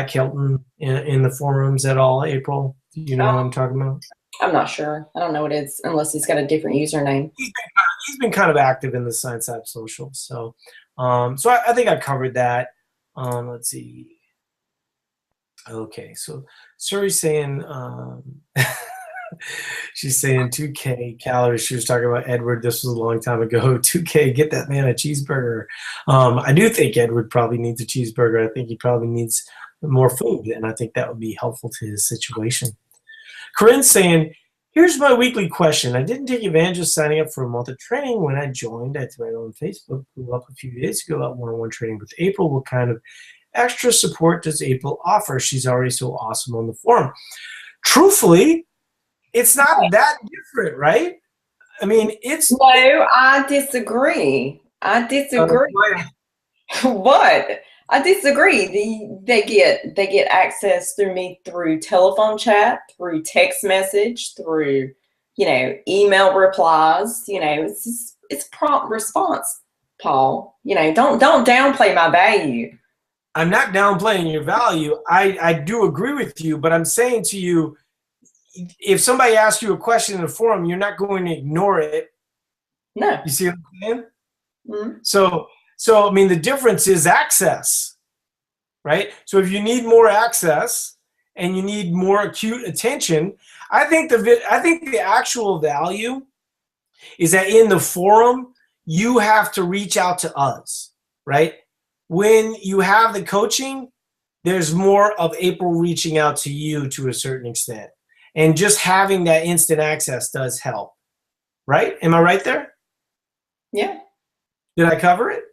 Kelton in the forums at all, April? Do you know what I'm talking about? I'm not sure. I don't know what it is unless he's got a different username. He's been kind of active in the Science App Social. So I think I covered that. Let's see. Okay, so Suri's saying she's saying 2K calories. She was talking about Edward. This was a long time ago. 2K, get that man a cheeseburger. I do think Edward probably needs a cheeseburger. I think he probably needs more food, and I think that would be helpful to his situation. Corinne's saying, here's my weekly question. I didn't take advantage of signing up for a month of training when I joined. I thread on Facebook, grew up a few days ago about one-on-one training with April. What kind of extra support does April offer? She's already so awesome on the forum. Truthfully, it's not that different, right? I mean, it's... No, I disagree. What? I disagree. They get access through me through telephone chat, through text message, through email replies. It's prompt response, Paul. Don't downplay my value. I'm not downplaying your value. I do agree with you, but I'm saying to you, if somebody asks you a question in the forum, you're not going to ignore it. No. You see what I'm saying? Mm-hmm. So I mean, the difference is access, right? So if you need more access and you need more acute attention, I think the actual value is that in the forum, you have to reach out to us, right? When you have the coaching, there's more of April reaching out to you to a certain extent. And just having that instant access does help, right? Am I right there? Yeah. Did I cover it?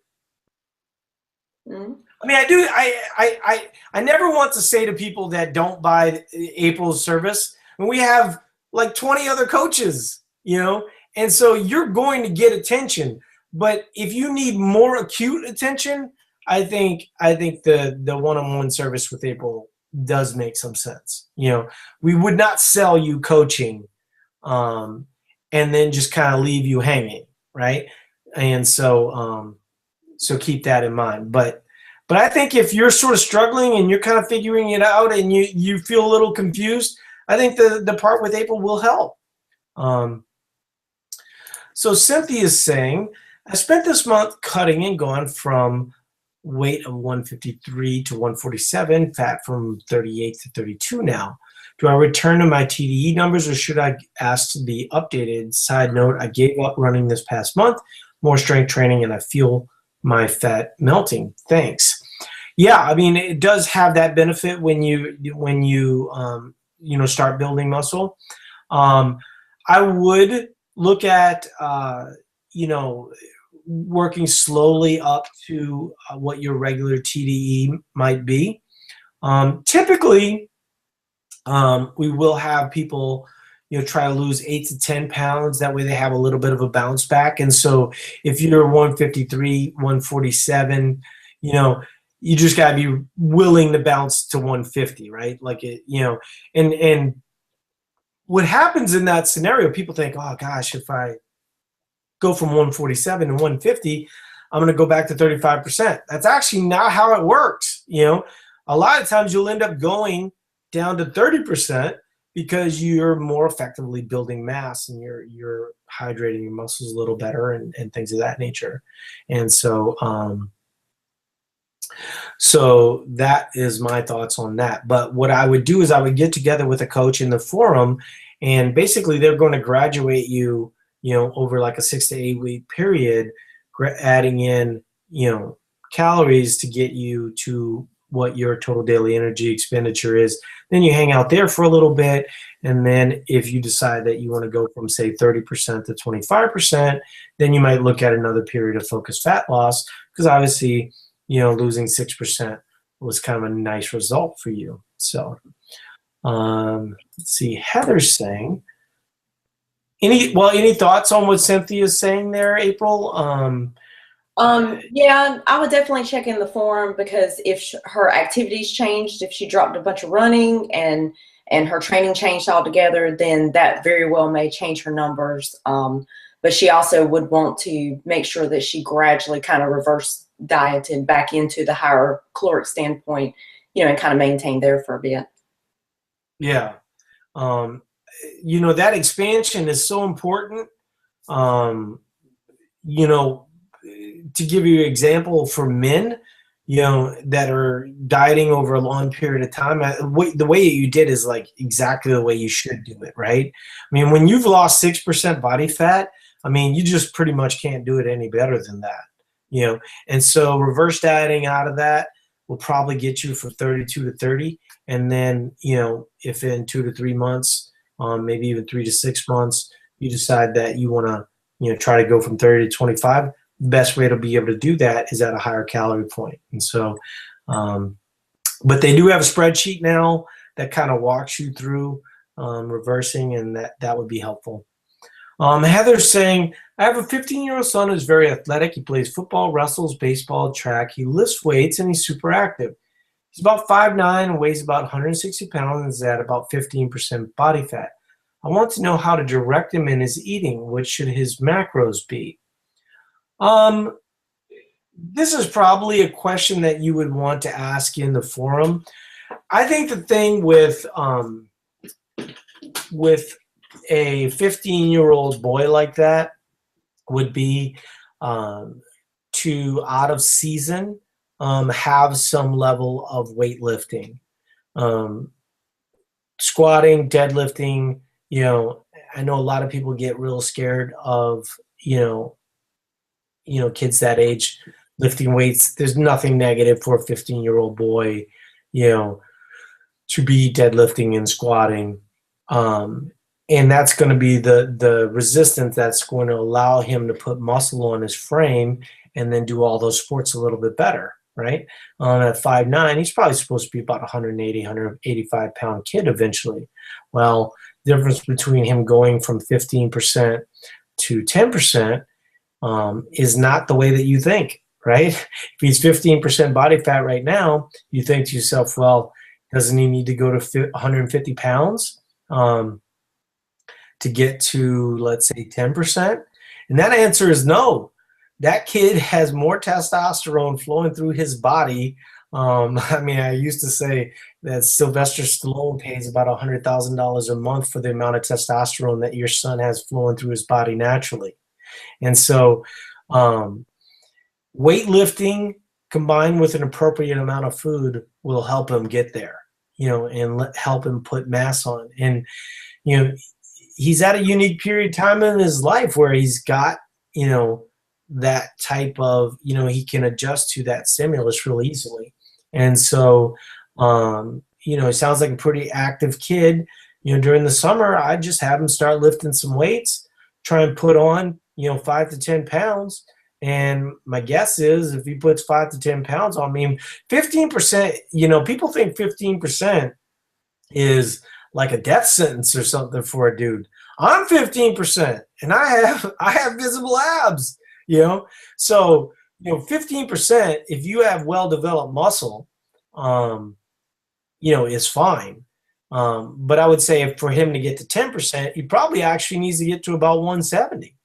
Mm-hmm. I mean, I do. I never want to say to people that don't buy April's service, and we have like 20 other coaches, and so you're going to get attention. But if you need more acute attention, I think the one-on-one service with April does make some sense. You know, we would not sell you coaching, um, and then just kind of leave you hanging, right? And so keep that in mind. But I think if you're sort of struggling and you're kind of figuring it out and you feel a little confused, I think the part with April will help. Um, so Cynthia is saying, I spent this month cutting and gone from weight of 153 to 147, fat from 38 to 32 now. Do I return to my TDE numbers or should I ask to be updated? Side note, I gave up running this past month, more strength training, and I feel my fat melting. Thanks. Yeah, I mean, it does have that benefit when you start building muscle. I would look at you know working slowly up to what your regular TDE might be. Typically, we will have people, try to lose 8 to 10 pounds. That way they have a little bit of a bounce back. And so if you're 153, 147, you just got to be willing to bounce to 150, right? Like and what happens in that scenario, people think, oh gosh, if I go from 147 to 150, I'm going to go back to 35%. That's actually not how it works. A lot of times you'll end up going down to 30% because you're more effectively building mass and you're hydrating your muscles a little better and things of that nature. And so that is my thoughts on that. But what I would do is I would get together with a coach in the forum, and basically they're going to graduate you, over like a 6 to 8 week period, adding in, calories to get you to what your total daily energy expenditure is. Then you hang out there for a little bit. And then if you decide that you want to go from, say, 30% to 25%, then you might look at another period of focused fat loss, because obviously, losing 6% was kind of a nice result for you. So let's see, Heather's saying, any thoughts on what Cynthia's saying there, April? Yeah, I would definitely check in the forum, because if her activities changed, if she dropped a bunch of running and her training changed altogether, then that very well may change her numbers. But she also would want to make sure that she gradually kind of reverse dieted back into the higher caloric standpoint, and kind of maintain there for a bit. Yeah. That expansion is so important. To give you an example, for men, that are dieting over a long period of time, the way you did is like exactly the way you should do it, right? I mean, when you've lost 6% body fat, I mean, you just pretty much can't do it any better than that, and so reverse dieting out of that will probably get you from 32 to 30. And then, if in 2 to 3 months, maybe even 3 to 6 months, you decide that you want to, try to go from 30 to 25, the best way to be able to do that is at a higher calorie point. And so, but they do have a spreadsheet now that kind of walks you through reversing, and that would be helpful. Heather's saying, I have a 15-year-old son who's very athletic. He plays football, wrestles, baseball, track. He lifts weights, and he's super active. He's about 5'9", weighs about 160 pounds, and is at about 15% body fat. I want to know how to direct him in his eating. What should his macros be? This is probably a question that you would want to ask in the forum. I think the thing with a 15-year-old boy like that would be to, out of season, have some level of weightlifting, squatting, deadlifting. I know a lot of people get real scared of kids that age lifting weights. There's nothing negative for a 15-year-old boy, to be deadlifting and squatting. And that's going to be the resistance that's going to allow him to put muscle on his frame and then do all those sports a little bit better, right? At 5'9", he's probably supposed to be about 180, 185 pound kid eventually. Well, the difference between him going from 15% to 10% is not the way that you think, right? If he's 15% body fat right now, you think to yourself, well, doesn't he need to go to 150 pounds to get to, let's say, 10%? And that answer is no. That kid has more testosterone flowing through his body. I mean, I used to say that Sylvester Stallone pays about $100,000 a month for the amount of testosterone that your son has flowing through his body naturally. And so weightlifting combined with an appropriate amount of food will help him get there, and help him put mass on. And, he's at a unique period of time in his life where he's got, that type of, he can adjust to that stimulus real easily. And so, it sounds like a pretty active kid. During the summer, I just have him start lifting some weights, try and put on, 5 to 10 pounds. And my guess is if he puts 5 to 10 pounds on me, 15%, people think 15% is like a death sentence or something for a dude. I'm 15% and I have visible abs, So, 15%, if you have well-developed muscle, is fine. But I would say for him to get to 10%, he probably actually needs to get to about 170,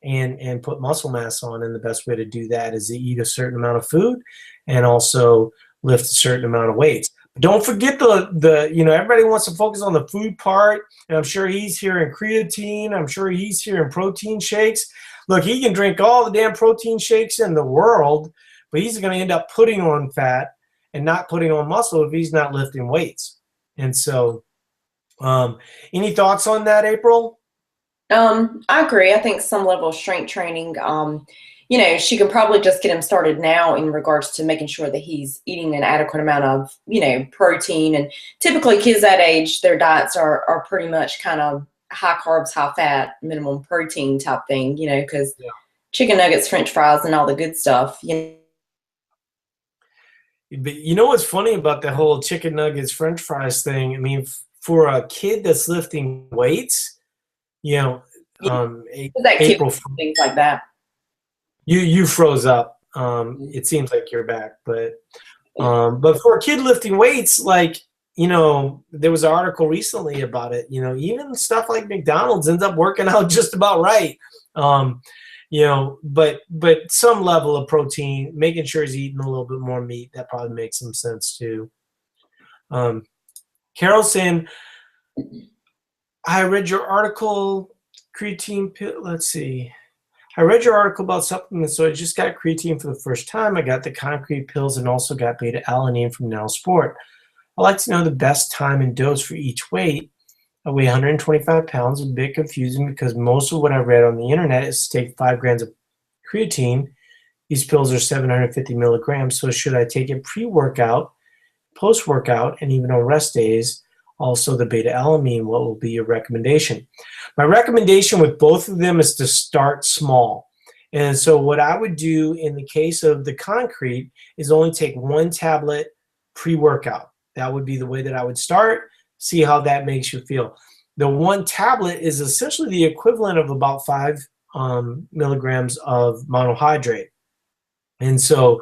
and put muscle mass on. And the best way to do that is to eat a certain amount of food and also lift a certain amount of weights. But don't forget the everybody wants to focus on the food part, and I'm sure he's hearing creatine. I'm sure he's hearing protein shakes. Look, he can drink all the damn protein shakes in the world, but he's going to end up putting on fat and not putting on muscle if he's not lifting weights. And so, any thoughts on that, April? I agree. I think some level of strength training, she can probably just get him started now in regards to making sure that he's eating an adequate amount of, protein. And typically kids that age, their diets are pretty much kind of high carbs, high fat, minimum protein type thing, because chicken nuggets, French fries, and all the good stuff, But you know what's funny about the whole chicken nuggets, French fries thing? I mean, for a kid that's lifting weights, April, things like that. You froze up. It seems like you're back, but for a kid lifting weights, like, there was an article recently about it. Even stuff like McDonald's ends up working out just about right. But some level of protein, making sure he's eating a little bit more meat, that probably makes some sense too. Carol saying, I read your article, creatine pill. Let's see. I read your article about supplements, so I just got creatine for the first time. I got the concrete pills and also got beta-alanine from Now Sport. I'd like to know the best time and dose for each weight. I weigh 125 pounds. It's a bit confusing because most of what I read on the internet is to take 5 grams of creatine. These pills are 750 milligrams, so should I take it pre-workout, post-workout, and even on rest days? Also the beta-alanine, what will be your recommendation? My recommendation with both of them is to start small. And so what I would do in the case of the concrete is only take 1 tablet pre-workout. That would be the way that I would start. See how that makes you feel. The 1 tablet is essentially the equivalent of about 5 milligrams of monohydrate. And so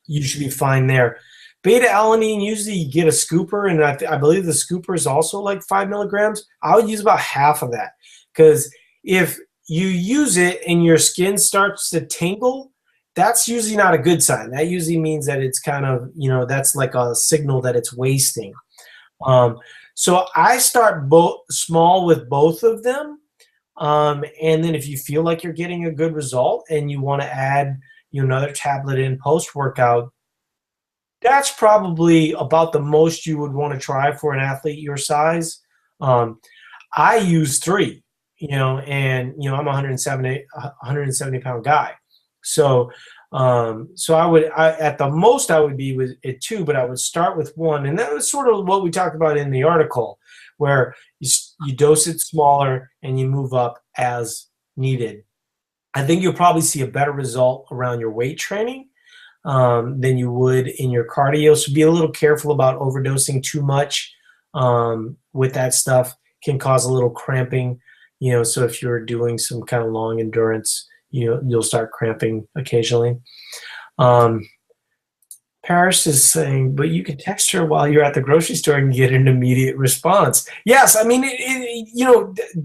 you should be fine there. Beta-alanine, usually you get a scooper, and I believe the scooper is also like 5 milligrams. I would use about half of that, because if you use it and your skin starts to tingle, that's usually not a good sign. That usually means that it's kind of, that's like a signal that it's wasting. So I start small with both of them. And then if you feel like you're getting a good result and you want to add another tablet in post-workout, that's probably about the most you would want to try for an athlete your size. I use 3, and I'm a 170 pound guy. So at the most I would be with at 2, but I would start with 1. And that was sort of what we talked about in the article, where you dose it smaller and you move up as needed. I think you'll probably see a better result around your weight training than you would in your cardio. So be a little careful about overdosing too much with that stuff. Can cause a little cramping, so if you're doing some kind of long endurance, you'll start cramping occasionally. Paris is saying, but you can text her while you're at the grocery store and get an immediate response. Yes, I mean,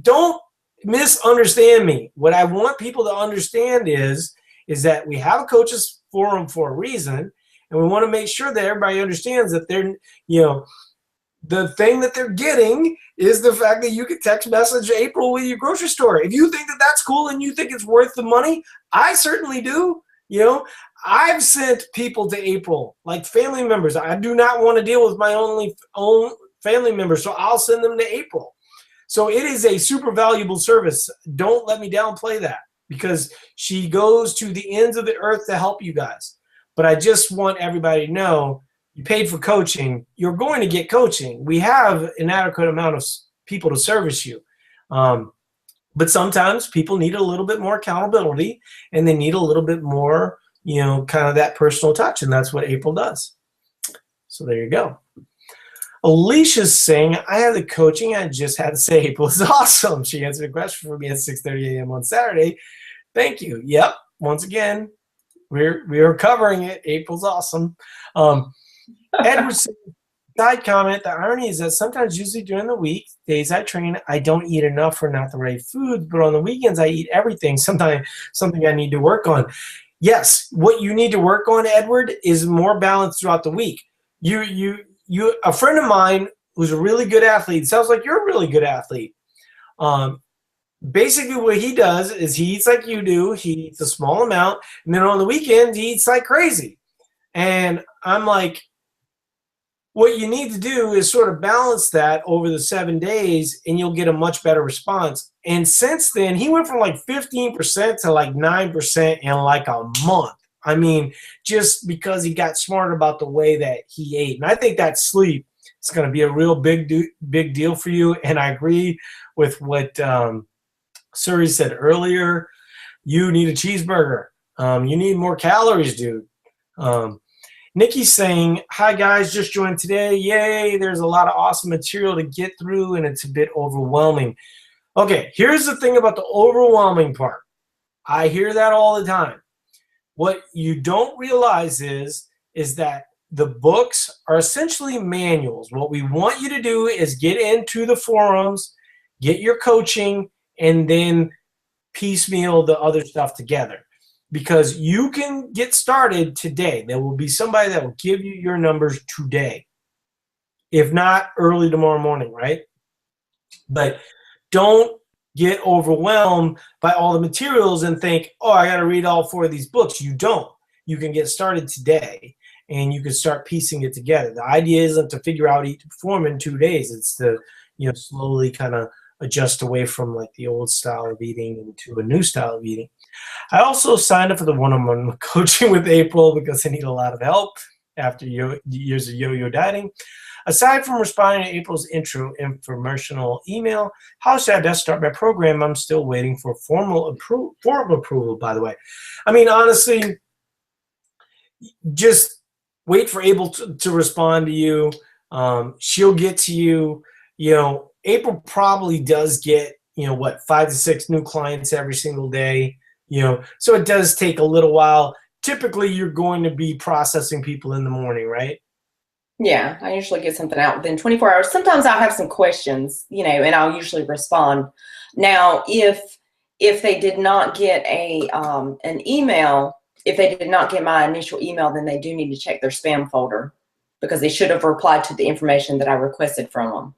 don't misunderstand me. What I want people to understand is that we have a coaches forum for a reason, and we want to make sure that everybody understands that they're, the thing that they're getting is the fact that you can text message April with your grocery store. If you think that that's cool and you think it's worth the money, I certainly do. I've sent people to April, like family members. I do not want to deal with my own family members, so I'll send them to April. So it is a super valuable service. Don't let me downplay that, because she goes to the ends of the earth to help you guys. But I just want everybody to know, you paid for coaching, you're going to get coaching. We have an adequate amount of people to service you. But sometimes people need a little bit more accountability, and they need a little bit more, kind of that personal touch, and that's what April does. So there you go. Alicia's saying, I have the coaching. I just had to say April is awesome. She answered a question for me at 6:30 a.m. on Saturday. Thank you. Yep. Once again, we are covering it. April's awesome. Edward said, side comment, the irony is that sometimes, usually during the week, days I train, I don't eat enough or not the right food, but on the weekends I eat everything. Sometimes something I need to work on. Yes, what you need to work on, Edward, is more balance throughout the week. A friend of mine who's a really good athlete, sounds like you're a really good athlete. Basically what he does is he eats like you do. He eats a small amount, and then on the weekends he eats like crazy. And I'm like, what you need to do is sort of balance that over the 7 days, and you'll get a much better response. And since then, he went from like 15% to like 9% in like a month. I mean, just because he got smart about the way that he ate. And I think that sleep is going to be a real big deal for you. And I agree with what Suri said earlier. You need a cheeseburger. You need more calories, dude. Nikki's saying, hi guys, just joined today. Yay, there's a lot of awesome material to get through, and it's a bit overwhelming. Okay, here's the thing about the overwhelming part. I hear that all the time. What you don't realize is that the books are essentially manuals. What we want you to do is get into the forums, get your coaching, and then piecemeal the other stuff together. Because you can get started today. There will be somebody that will give you your numbers today. If not, early tomorrow morning, right? But don't get overwhelmed by all the materials and think, oh, I got to read all 4 of these books. You don't. You can get started today, and you can start piecing it together. The idea isn't to figure out Eat to Perform in 2 days. It's to, slowly kind of adjust away from like the old style of eating into a new style of eating. I also signed up for the one-on-one coaching with April because I need a lot of help after years of yo-yo dieting. Aside from responding to April's intro informational email, how should I best start my program? I'm still waiting for formal approval, by the way. I mean, honestly, just wait for April to respond to you. She'll get to you. April probably does get, 5 to 6 new clients every single day. So it does take a little while. Typically, you're going to be processing people in the morning, right? Yeah, I usually get something out within 24 hours. Sometimes I'll have some questions, and I'll usually respond. Now, if they did not get an email, if they did not get my initial email, then they do need to check their spam folder, because they should have replied to the information that I requested from them.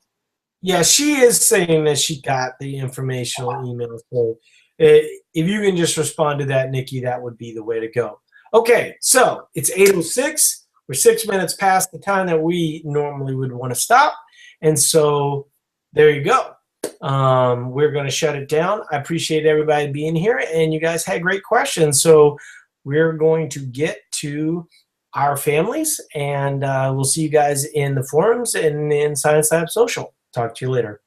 Yeah, she is saying that she got the informational email. So if you can just respond to that, Nikki, that would be the way to go. Okay, so it's 8:06. We're 6 minutes past the time that we normally would want to stop. And so there you go. We're going to shut it down. I appreciate everybody being here, and you guys had great questions. So we're going to get to our families, and we'll see you guys in the forums and in Science Lab Social. Talk to you later.